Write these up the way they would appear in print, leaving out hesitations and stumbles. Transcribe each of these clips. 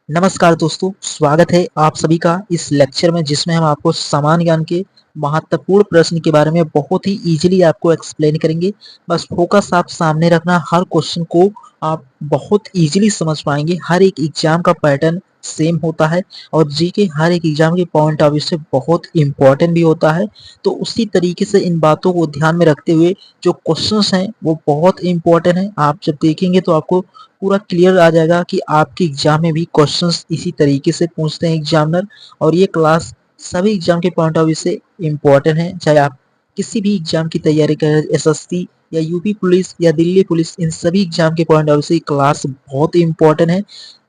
नमस्कार दोस्तों, स्वागत है आप सभी का इस लेक्चर में जिसमें हम आपको सामान्य ज्ञान के महत्वपूर्ण प्रश्न के बारे में बहुत ही इजीली आपको एक्सप्लेन करेंगे। बस फोकस आप सामने रखना, हर क्वेश्चन को आप बहुत इजीली समझ पाएंगे। हर एक एग्जाम का पैटर्न सेम होता है और जीके हर एक एग्जाम के पॉइंट ऑफ व्यू से बहुत इंपॉर्टेंट भी होता है। तो उसी तरीके से इन बातों को ध्यान में रखते हुए जो क्वेश्चंस हैं वो बहुत इंपॉर्टेंट हैं। आप जब देखेंगे तो आपको पूरा क्लियर आ जाएगा कि आपके एग्जाम में भी क्वेश्चंस इसी तरीके से पूछते हैं एग्जामिनर। और ये क्लास सभी एग्जाम के पॉइंट ऑफ व्यू से इम्पोर्टेंट है, चाहे आप किसी भी एग्जाम की तैयारी करें, एसएससी या यूपी पुलिस या दिल्ली पुलिस, इन सभी एग्जाम के पॉइंट ऑफ व्यू से क्लास बहुत इंपॉर्टेंट है।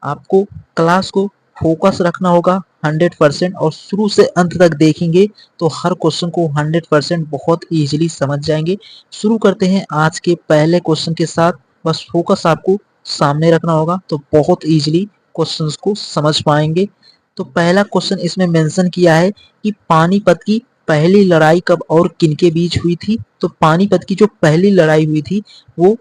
आपको क्लास को फोकस रखना होगा 100% और शुरू से अंत तक देखेंगे तो हर क्वेश्चन को 100% बहुत इजीली समझ जाएंगे। शुरू करते हैं आज के पहले क्वेश्चन के साथ। बस फोकस आपको सामने रखना होगा तो बहुत इजीली क्वेश्चंस को समझ पाएंगे। तो पहला क्वेश्चन इसमें मेंशन किया है कि पानीपत की पहली लड़ाई कब और किनके बीच हुई थी। तो पानीपत की जो पहली लड़ाई हुई थी वो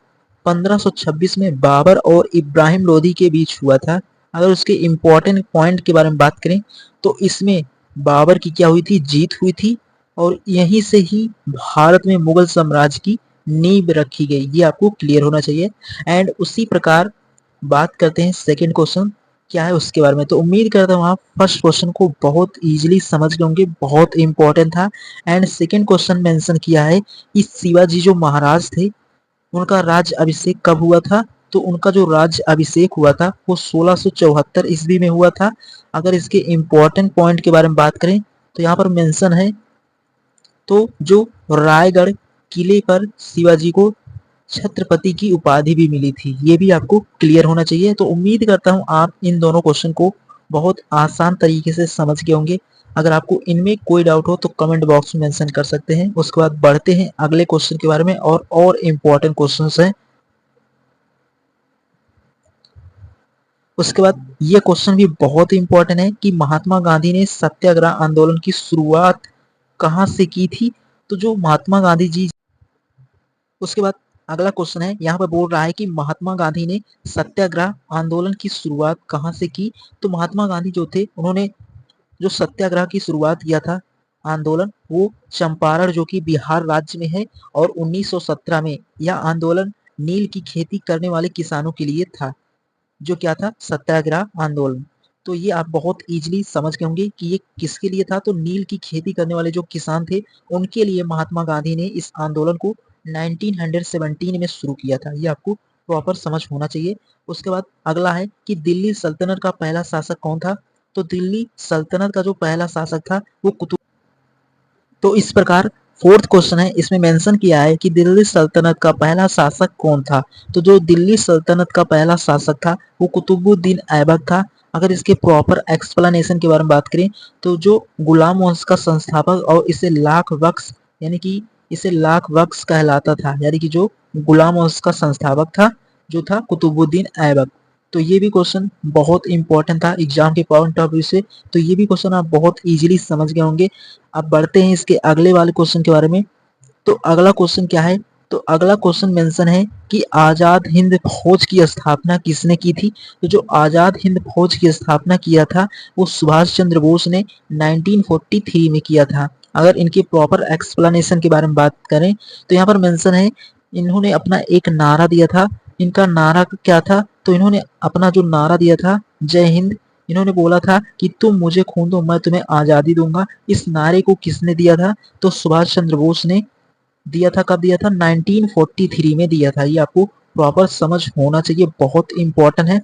1526 में बाबर और इब्राहिम लोधी के बीच हुआ था। अगर उसके इम्पोर्टेंट पॉइंट के बारे में बात करें तो इसमें बाबर की क्या हुई थी, जीत हुई थी और यहीं से ही भारत में मुगल साम्राज्य की नींव रखी गई। ये आपको क्लियर होना चाहिए। एंड उसी प्रकार बात करते हैं सेकंड क्वेश्चन क्या है उसके बारे में। तो उम्मीद करता हूँ आप फर्स्ट क्वेश्चन को बहुत इजीली समझ गए होंगे, बहुत इंपॉर्टेंट था। एंड सेकंड क्वेश्चन मेंशन किया है कि शिवाजी जो महाराज थे उनका राज्य अभिषेक कब हुआ था। तो उनका जो राज्य अभिषेक हुआ था वो 1674 ईस्वी में हुआ था। अगर इसके इम्पोर्टेंट पॉइंट के बारे में बात करें तो यहाँ पर मेंशन है तो जो रायगढ़ किले पर शिवाजी को छत्रपति की उपाधि भी मिली थी, ये भी आपको क्लियर होना चाहिए। तो उम्मीद करता हूँ आप इन दोनों क्वेश्चन को बहुत आसान तरीके से समझ गए होंगे। अगर आपको इनमें कोई डाउट हो तो कमेंट बॉक्स में मेंशन कर सकते हैं। उसके बाद बढ़ते हैं अगले क्वेश्चन के बारे में और इम्पोर्टेंट क्वेश्चंस हैं। उसके बाद ये क्वेश्चन भी बहुत इंपॉर्टेंट है कि महात्मा गांधी ने सत्याग्रह आंदोलन की शुरुआत कहाँ से की थी। तो जो महात्मा गांधी जी, उसके बाद अगला क्वेश्चन है यहाँ पर बोल रहा है कि महात्मा गांधी ने सत्याग्रह आंदोलन की शुरुआत कहाँ से की। तो महात्मा गांधी जो थे उन्होंने जो सत्याग्रह की शुरुआत किया था आंदोलन, वो चंपारण जो कि बिहार राज्य में है और 1917 में यह आंदोलन नील की खेती करने वाले किसानों के लिए था। जो क्या था, सत्याग्रह आंदोलन। तो ये आप बहुत इजीली समझ गए होंगे कि ये किसके लिए था। तो नील की खेती करने वाले जो किसान थे उनके लिए महात्मा गांधी ने इस आंदोलन को 1917 में शुरू किया था। ये आपको प्रॉपर समझ होना चाहिए। उसके बाद अगला है कि दिल्ली सल्तनत का पहला शासक कौन था। तो दिल्ली सल्तनत का जो पहला शासक था वो कुतुब। तो इस प्रकार फोर्थ क्वेश्चन है, इसमें मेंशन किया है कि दिल्ली सल्तनत का पहला शासक कौन था। तो जो दिल्ली सल्तनत का पहला शासक था वो कुतुबुद्दीन ऐबक था। अगर इसके प्रॉपर एक्सप्लेनेशन के बारे में बात करें तो जो गुलाम वंश का संस्थापक और इसे लाख वक्स यानी कि इसे लाख वक्स कहलाता था, यानी कि जो गुलाम वंश का संस्थापक था जो था कुतुबुद्दीन ऐबक। तो ये भी क्वेश्चन बहुत इंपॉर्टेंट था एग्जाम के पॉइंट ऑफ व्यू से। तो ये भी क्वेश्चन आप बहुत इजीली समझ गए होंगे। अब बढ़ते हैं इसके अगले वाले क्वेश्चन के बारे में। तो अगला क्वेश्चन क्या है। तो अगला क्वेश्चन मेंशन है कि आजाद हिंद फौज की स्थापना किसने की थी। तो जो आजाद हिंद फौज की स्थापना किया था वो सुभाष चंद्र बोस ने 1943 में किया था। अगर इनके प्रॉपर एक्सप्लेनेशन के बारे में बात करें तो यहाँ पर मेंशन है इन्होंने अपना एक नारा दिया था। इनका नारा क्या था। तो इन्होंने अपना जो नारा दिया था जय हिंद, इन्होंने बोला था कि तुम मुझे खून दो मैं तुम्हें आजादी दूंगा। इस नारे को किसने दिया था। तो सुभाष चंद्र बोस ने दिया था। कब दिया था, 1943 में दिया था। ये आपको प्रॉपर समझ होना चाहिए, बहुत इंपॉर्टेंट है।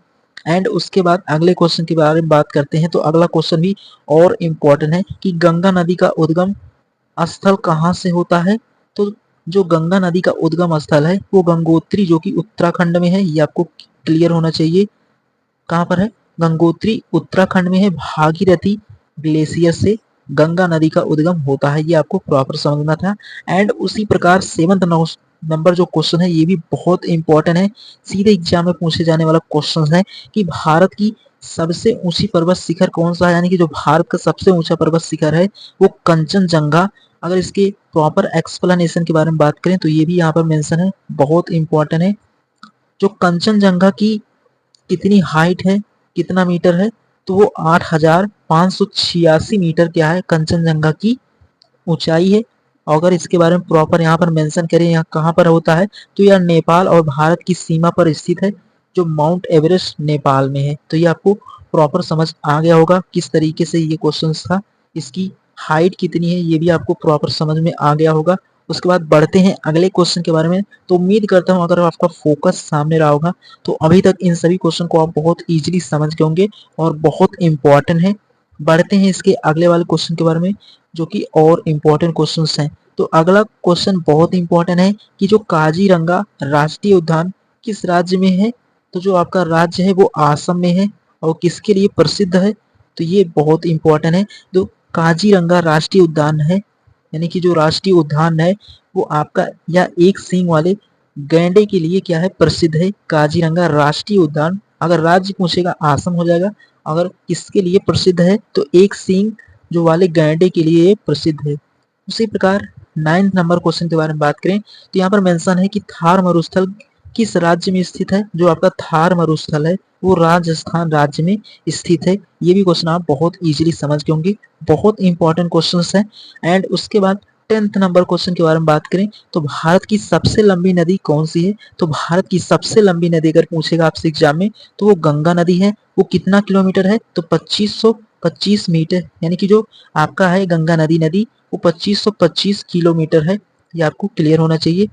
एंड उसके बाद अगले क्वेश्चन के बारे में बात करते हैं। तो अगला क्वेश्चन भी और इम्पोर्टेंट है कि गंगा नदी का उद्गम स्थल कहाँ से होता है। तो जो गंगा नदी का उद्गम स्थल है वो गंगोत्री जो कि उत्तराखंड में है। ये आपको क्लियर होना चाहिए। कहाँ पर है, गंगोत्री उत्तराखंड में है। भागीरथी ग्लेशियर से गंगा नदी का उद्गम होता है। ये आपको प्रॉपर समझना था। एंड उसी प्रकार सेवंथ नंबर जो क्वेश्चन है ये भी बहुत इंपॉर्टेंट है, सीधे एग्जाम में पूछे जाने वाला क्वेश्चन है कि भारत की सबसे ऊंची पर्वत शिखर कौन सा है। यानी कि जो भारत का सबसे ऊंचा पर्वत शिखर है वो कंचनजंगा। अगर इसके प्रॉपर एक्सप्लेनेशन के बारे में बात करें तो ये भी यहाँ पर मेंशन है, बहुत इंपॉर्टेंट है। जो कंचनजंगा की कितनी हाइट है, कितना मीटर है। तो वो 8,586 मीटर क्या है कंचनजंगा की ऊंचाई है। अगर इसके बारे में प्रॉपर यहाँ पर मेंशन करें यहाँ कहाँ पर होता है, तो यह नेपाल और भारत की सीमा पर स्थित है, जो माउंट एवरेस्ट नेपाल में है। तो ये आपको प्रॉपर समझ आ गया होगा किस तरीके से ये क्वेश्चन था। इसकी हाइट कितनी है ये भी आपको प्रॉपर समझ में आ गया होगा। उसके बाद बढ़ते हैं अगले क्वेश्चन के बारे में। तो उम्मीद करता हूँ अगर आपका फोकस सामने रहा होगा तो अभी तक इन सभी क्वेश्चन को आप बहुत इजीली समझ गए होंगे और बहुत इंपॉर्टेंट है। बढ़ते हैं इसके अगले वाले क्वेश्चन के बारे में जो कि और इम्पोर्टेंट क्वेश्चंस हैं। तो अगला क्वेश्चन बहुत इंपॉर्टेंट है कि जो काजीरंगा राष्ट्रीय उद्यान किस राज्य में है। तो जो आपका राज्य है वो असम में है और किसके लिए प्रसिद्ध है, तो ये बहुत इंपॉर्टेंट है। जो काजीरंगा राष्ट्रीय उद्यान है यानी कि जो राष्ट्रीय उद्यान है वो आपका या एक सींग वाले गैंडे के लिए क्या है प्रसिद्ध है। काजीरंगा राष्ट्रीय उद्यान, अगर राज्य पूछेगा आसम हो जाएगा, अगर किसके लिए प्रसिद्ध है तो एक सींग जो वाले गैंडे के लिए प्रसिद्ध है। उसी प्रकार 9th नंबर क्वेश्चन के बारे में बात करें तो यहाँ पर मेंशन है कि थार मरुस्थल किस राज्य में स्थित है। जो आपका थार मरुस्थल है वो राजस्थान राज्य में स्थित है। ये भी क्वेश्चन आप बहुत इजीली समझ गए होंगे, बहुत इंपॉर्टेंट क्वेश्चंस हैं। एंड उसके बाद 10th नंबर क्वेश्चन के बारे में बात करें तो भारत की सबसे लंबी नदी कौन सी है। तो भारत की सबसे लंबी नदी अगर पूछेगा आपसे एग्जाम में तो वो गंगा नदी है। वो कितना किलोमीटर है तो 2525 मीटर, यानी कि जो आपका है गंगा नदी वो 2525 किलोमीटर है। ये आपको क्लियर होना चाहिए,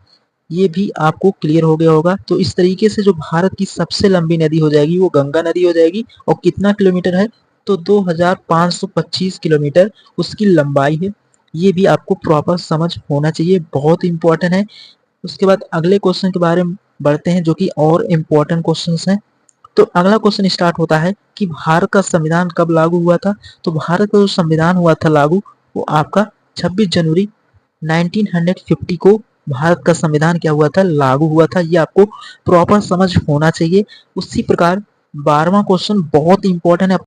ये भी आपको क्लियर हो गया होगा। तो इस तरीके से जो भारत की सबसे लंबी नदी हो जाएगी वो गंगा नदी हो जाएगी और कितना किलोमीटर है तो 2525 किलोमीटर उसकी लंबाई है। ये भी आपको प्रॉपर समझ होना चाहिए, बहुत इंपॉर्टेंट है। उसके बाद अगले क्वेश्चन के बारे में बढ़ते हैं जो कि और इम्पोर्टेंट क्वेश्चंस हैं। तो अगला क्वेश्चन स्टार्ट होता है कि भारत का संविधान कब लागू हुआ था। तो भारत का जो संविधान हुआ था लागू वो आपका 26 जनवरी 1950 को भारत का संविधान क्या हुआ था लागू हुआ था। ये आपको प्रॉपर समझ होना चाहिए। उसी प्रकार 12वां क्वेश्चन बहुत इंपॉर्टेंट है।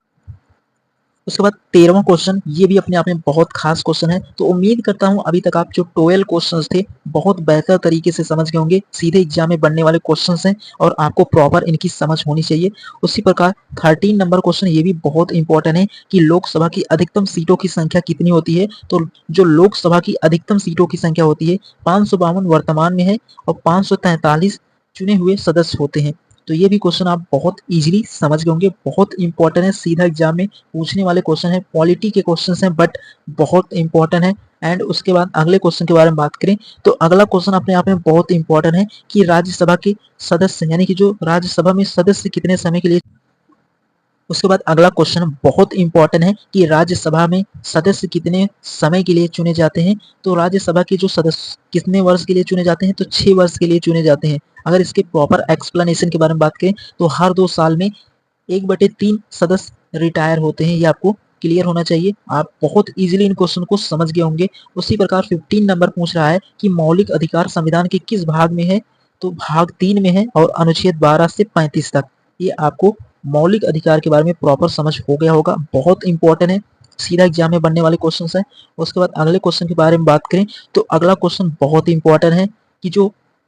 उसके बाद 13वां क्वेश्चन ये भी अपने आप में बहुत खास क्वेश्चन है। तो उम्मीद करता हूं अभी तक आप जो 12 क्वेश्चंस थे बहुत बेहतर तरीके से समझ गए होंगे। सीधे एग्जाम में बनने वाले क्वेश्चंस हैं और आपको प्रॉपर इनकी समझ होनी चाहिए। उसी प्रकार 13 नंबर क्वेश्चन ये भी बहुत इंपॉर्टेंट है कि लोकसभा की अधिकतम सीटों की संख्या कितनी होती है। तो जो लोकसभा की अधिकतम सीटों की संख्या होती है 552 वर्तमान में है और 543 चुने हुए सदस्य होते हैं। तो ये भी क्वेश्चन आप बहुत इजीली समझ गए होंगे, बहुत इंपॉर्टेंट है, सीधा एग्जाम में पूछने वाले क्वेश्चन है, पॉलिटी के क्वेश्चन हैं बट बहुत इंपॉर्टेंट है। एंड उसके बाद अगले क्वेश्चन के बारे में बात करें तो अगला क्वेश्चन अपने आप में बहुत इंपॉर्टेंट है कि राज्यसभा के सदस्य यानी कि जो राज्यसभा में सदस्य कितने समय के लिए। उसके बाद अगला क्वेश्चन बहुत इंपॉर्टेंट है कि राज्यसभा में सदस्य कितने समय के लिए चुने जाते हैं। तो राज्यसभा के जो सदस्य कितने वर्ष के लिए चुने जाते हैं तो 6 वर्ष के लिए चुने जाते हैं। अगर इसके प्रॉपर एक्सप्लेनेशन के बारे में बात करें तो हर 2 साल में 1/3 सदस्य रिटायर होते हैं। ये आपको क्लियर होना चाहिए, आप बहुत इजीली इन क्वेश्चन को समझ गए होंगे। उसी प्रकार 15 नंबर पूछ रहा है कि मौलिक अधिकार संविधान के किस भाग में है। तो भाग 3 में है और अनुच्छेद 12 से 35 तक। ये आपको मौलिक अधिकार के बारे में प्रॉपर समझ हो गया होगा, बहुत इंपॉर्टेंट है, सीधा एग्जाम में बनने वाले क्वेश्चन है। उसके बाद अगले क्वेश्चन के बारे में बात करें तो अगला क्वेश्चन बहुत इंपॉर्टेंट है कि जो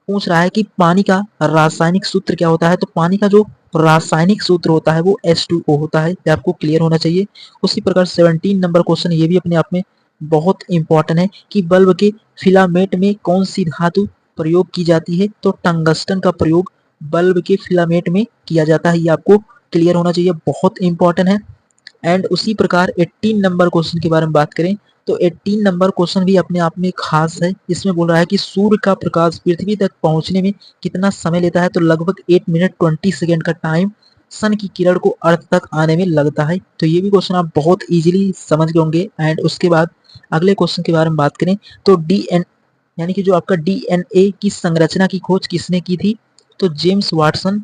पूछ रहा है कि पानी का रासायनिक सूत्र क्या होता है। तो पानी का जो रासायनिक सूत्र होता है वो H2O होता है, ये आपको क्लियर होना चाहिए। उसी प्रकार 17 नंबर क्वेश्चन ये भी अपने आप में बहुत इंपॉर्टेंट है कि बल्ब के फिलामेंट में कौन सी धातु प्रयोग की जाती है। तो टंगस्टन का प्रयोग बल्ब के फिलामेंट में किया जाता है, ये आपको क्लियर होना चाहिए, बहुत इंपॉर्टेंट है। एंड उसी प्रकार 18 नंबर क्वेश्चन के बारे में बात करें तो 18 नंबर क्वेश्चन भी अपने आप में खास है। इसमें बोल रहा है कि सूर्य का प्रकाश पृथ्वी तक पहुंचने में कितना समय लेता है। तो लगभग 8 मिनट 20 सेकेंड का टाइम सन की किरण को अर्थ तक आने में लगता है। तो ये भी क्वेश्चन आप बहुत इजीली समझ गए होंगे। एंड उसके बाद अगले क्वेश्चन के बारे में बात करें तो डीएन यानी कि जो आपका डीएनए की संरचना की खोज किसने की थी। तो जेम्स वाटसन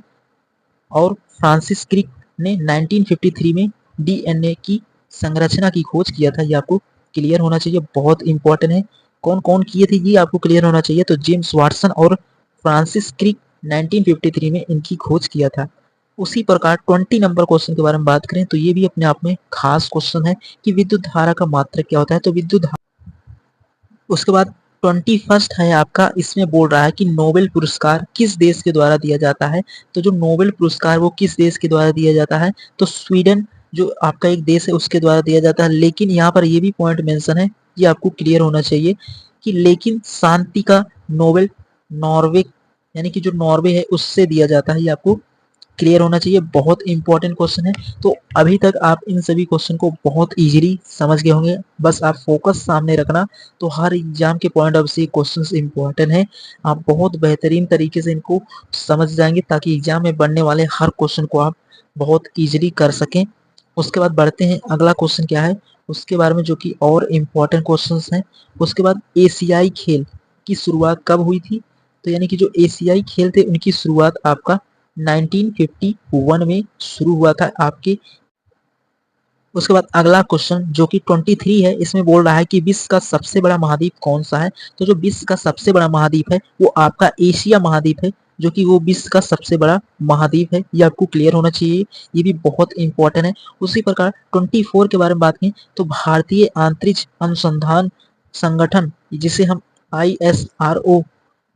और फ्रांसिस क्रिक ने 1953 में डीएनए की संरचना की खोज किया था। ये आपको क्लियर होना चाहिए, बहुत इंपॉर्टेंट है। कौन कौन किए थे ये आपको क्लियर होना चाहिए। तो जेम्स वाटसन और फ्रांसिस क्रिक 1953 में इनकी खोज किया था। उसी प्रकार 20 नंबर क्वेश्चन के बारे में बात करें तो ये भी अपने आप में खास क्वेश्चन है कि विद्युत धारा का मात्रक क्या होता है। तो विद्युत उसके बाद 21 है आपका, इसमें बोल रहा है कि नोबेल पुरस्कार किस देश के द्वारा दिया जाता है। तो जो नोबेल पुरस्कार वो किस देश के द्वारा दिया जाता है तो स्वीडन जो आपका एक देश है उसके द्वारा दिया जाता है। लेकिन यहाँ पर ये भी पॉइंट मेंशन है, ये आपको क्लियर होना चाहिए कि लेकिन शांति का नोबेल नॉर्वे यानी कि जो नॉर्वे है उससे दिया जाता है। ये आपको क्लियर होना चाहिए, बहुत इंपॉर्टेंट क्वेश्चन है। तो अभी तक आप इन सभी क्वेश्चन को बहुत इजीली समझ गए होंगे, बस आप फोकस सामने रखना। तो हर एग्जाम के पॉइंट ऑफ से क्वेश्चन इंपॉर्टेंट है, आप बहुत बेहतरीन तरीके से इनको समझ जाएंगे ताकि एग्जाम में बनने वाले हर क्वेश्चन को आप बहुत इजीली कर सकें। उसके बाद बढ़ते हैं, अगला क्वेश्चन क्या है उसके बारे में, जो कि और इम्पोर्टेंट क्वेश्चन हैं। उसके बाद एशियाई खेल की शुरुआत कब हुई थी? तो यानी कि जो एशियाई खेल थे उनकी शुरुआत आपका 1951 में शुरू हुआ था आपके। उसके बाद अगला क्वेश्चन जो कि 23 है, इसमें बोल रहा है कि विश्व का सबसे बड़ा महाद्वीप कौन सा है? तो जो विश्व का सबसे बड़ा महाद्वीप है वो आपका एशिया महाद्वीप है, जो कि वो विश्व का सबसे बड़ा महाद्वीप है। ये आपको क्लियर होना चाहिए, ये भी बहुत इंपॉर्टेंट है। उसी प्रकार 24 के बारे में बात करें तो भारतीय अंतरिक्ष अनुसंधान संगठन, जिसे हम ISRO,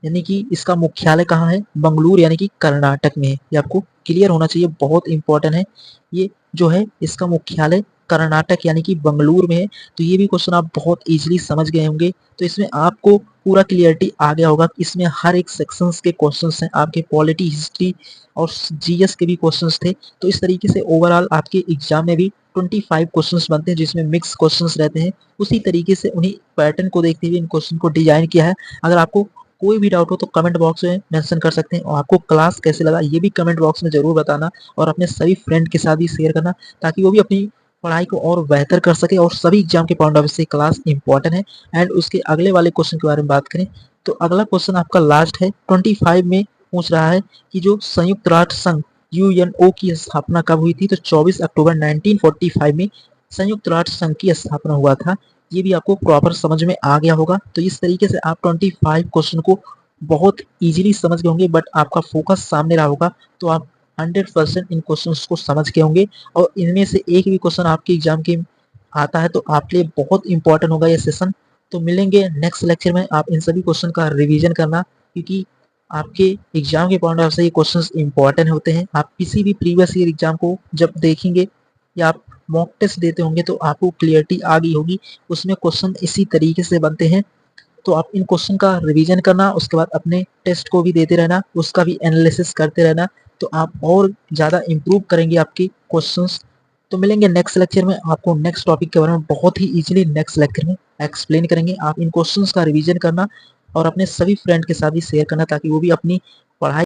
यानी कि इसका मुख्यालय कहाँ है? बंगलुरु यानी कि कर्नाटक में है। ये आपको क्लियर होना चाहिए, बहुत इंपॉर्टेंट है। ये जो है इसका मुख्यालय कर्नाटक यानी कि बंगलुरु में है। तो ये भी क्वेश्चन आप बहुत इजीली समझ गए होंगे। तो इसमें आपको पूरा क्लियरिटी आ गया होगा कि इसमें हर एक सेक्शंस के क्वेश्चंस हैं, आपके पॉलिटी, हिस्ट्री और जीएस के भी क्वेश्चंस थे। तो इस तरीके से ओवरऑल आपके एग्जाम में भी 25 क्वेश्चंस बनते हैं, जिसमें मिक्स क्वेश्चंस रहते हैं। उसी तरीके से उन्हीं पैटर्न को देखते हुए इन क्वेश्चन को डिजाइन किया है। अगर आपको कोई भी डाउट हो तो कमेंट बॉक्स में मेंशन कर सकते हैं, और आपको क्लास कैसे लगा ये भी कमेंट बॉक्स में जरूर बताना, और अपने सभी फ्रेंड के साथ भी शेयर करना ताकि वो भी अपनी पढ़ाई को और बेहतर कर सके। और सभी एग्जाम के पॉइंट ऑफ व्यू से क्लास इंपॉर्टेंट है। एंड उसके अगले वाले क्वेश्चन के बारे में बात करें तो अगला क्वेश्चन आपका लास्ट है 25 में, पूछ रहा है कि जो संयुक्त राष्ट्र संघ UNO की स्थापना कब हुई थी? तो 24 अक्टूबर 1945 में संयुक्त राष्ट्र संघ की स्थापना हुआ था। ये भी आपको प्रॉपर समझ में आ गया होगा। तो इस तरीके से आप 25 क्वेश्चन को बहुत इजीली समझ गए होंगे, बट आपका फोकस सामने रहा होगा तो आप 100% इन क्वेश्चंस को समझ के होंगे। और इनमें से एक भी क्वेश्चन आपके एग्जाम के आता है तो आपके लिए बहुत इंपॉर्टेंट होगा ये सेशन। तो मिलेंगे नेक्स्ट लेक्चर में, आप इन सभी क्वेश्चन का रिवीजन करना, क्योंकि आपके एग्जाम के पॉइंट ऑफ से ये क्वेश्चंस इंपॉर्टेंट होते हैं। आप किसी भी प्रीवियस ईयर एग्जाम को जब देखेंगे या आप मॉक टेस्ट देते होंगे तो आपको क्लियरिटी आ गई होगी, उसमें क्वेश्चन इसी तरीके से बनते हैं। तो आप इन क्वेश्चन का रिवीजन करना, उसके बाद अपने टेस्ट को भी देते रहना, उसका भी एनालिसिस करते रहना, तो आप और ज़्यादा इम्प्रूव करेंगे आपके क्वेश्चंस। तो मिलेंगे नेक्स्ट लेक्चर में, आपको नेक्स्ट टॉपिक के बारे में बहुत ही इजीली नेक्स्ट लेक्चर में एक्सप्लेन करेंगे। आप इन क्वेश्चंस का रिवीजन करना और अपने सभी फ्रेंड के साथ भी शेयर करना ताकि वो भी अपनी पढ़ाई